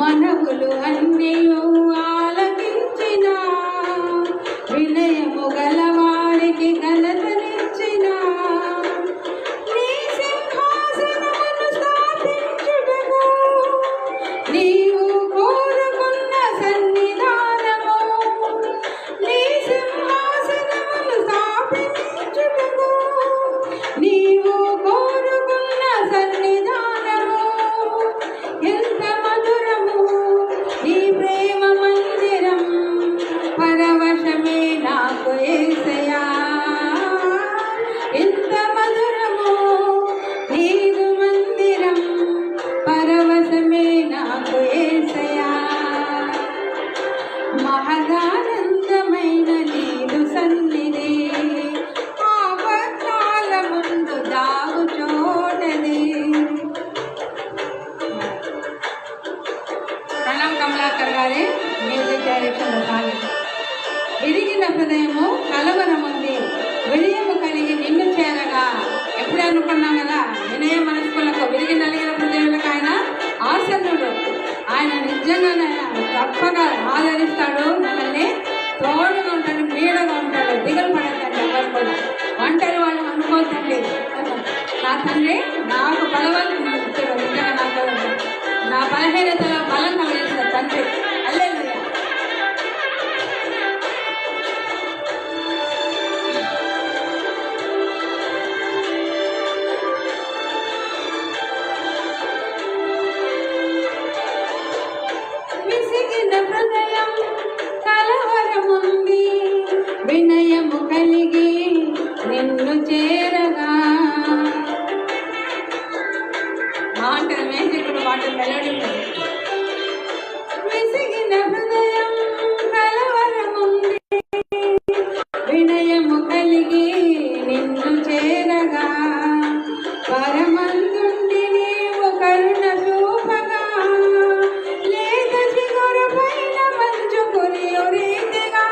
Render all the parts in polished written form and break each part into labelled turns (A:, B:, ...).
A: మనవులు అన్నయు ఆలకించిన వినయము గలవారికి ఘనతనిచ్చిన నీ సింహాసనమును స్థాపించుటకు నీవు కోరుకున్న సన్నిధానము నీ సింహాసనమును స్థాపించుటకు నీవు కోరుకున్న సన్నిధానము ఎంత మధురము నీ ప్రేమ మందిరం పరవశమే నాకు యేసయ్యా ఎంత మధురము నీదు మందిరం పరవశమే నాకు యేసయ్యా మహదానందమైన నీదు సన్నిధి ఆపత్కాల ముందు దాగు చోటది. ప్రణవ్ కమలాకర్ గారి మ్యూజిక్ డైరెక్షన్ సాగి విరిగిన హృదయము కలవరముంది వినయము కలిగి నిన్ను చేరగా ఎప్పుడు అనుకున్నాం కదా వినయ మనస్కులకు విరిగి నలిగిన హృదయాలకు ఆయన ఆసన్నుడు. ఆయన నిజంగానే తప్పగా ఆదరిస్తాడు, మనల్ని తోడుగా ఉంటాడు, నీడగా ఉంటాడు. దిగులు పడతాడు ఎవరు కూడా. ఒంటరి వాళ్ళు అనుకోతండి. నా తండ్రి నాకు బలవంతం నిజంగా నాకు నా బలహీనతలో బలం కలిగిన తండ్రి. హల్లెలూయా. విసిగిన హృదయం కలవరముంది వినయము కలిగి నిన్ను చేరగా బాగుంటుంది. మేజికుడు పాట మెలోడీ ఉంటుంది. విసిగిన హృదయం కలవరముంది వినయము కలిగి నిన్ను చేరగా పరమందుండి నీవు కరుణ చూపగా లేత చిగురు పైన మంచు కురియు రీతిగా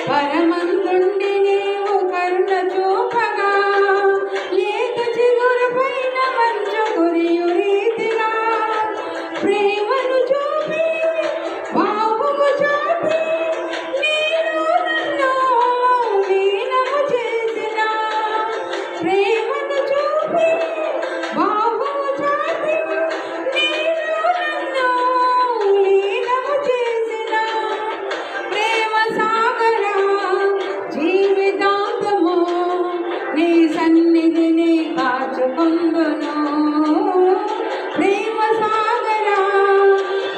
A: పరమందుండి నీవు కరుణ చూపగా లేత చిగురు పైన మంచు కురియు రీతిగా ప్రేమను చూపి బాబుకు చూపి నేను నన్ను లీనము చేసిన ప్రేమను చూపి బాబుకు చూపి నేను నన్ను లీనము చేసిన ప్రేమ సాగర జీవితాంతము నీ సన్నిధిని కాచుకుందును. ప్రేమ సాగర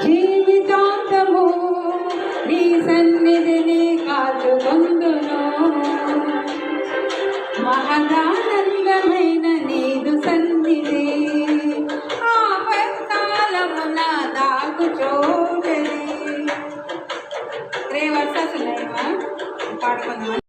A: జీవితాంతము నీ సన్నిధిని కాచుకుందును. మహదానందమైన నీ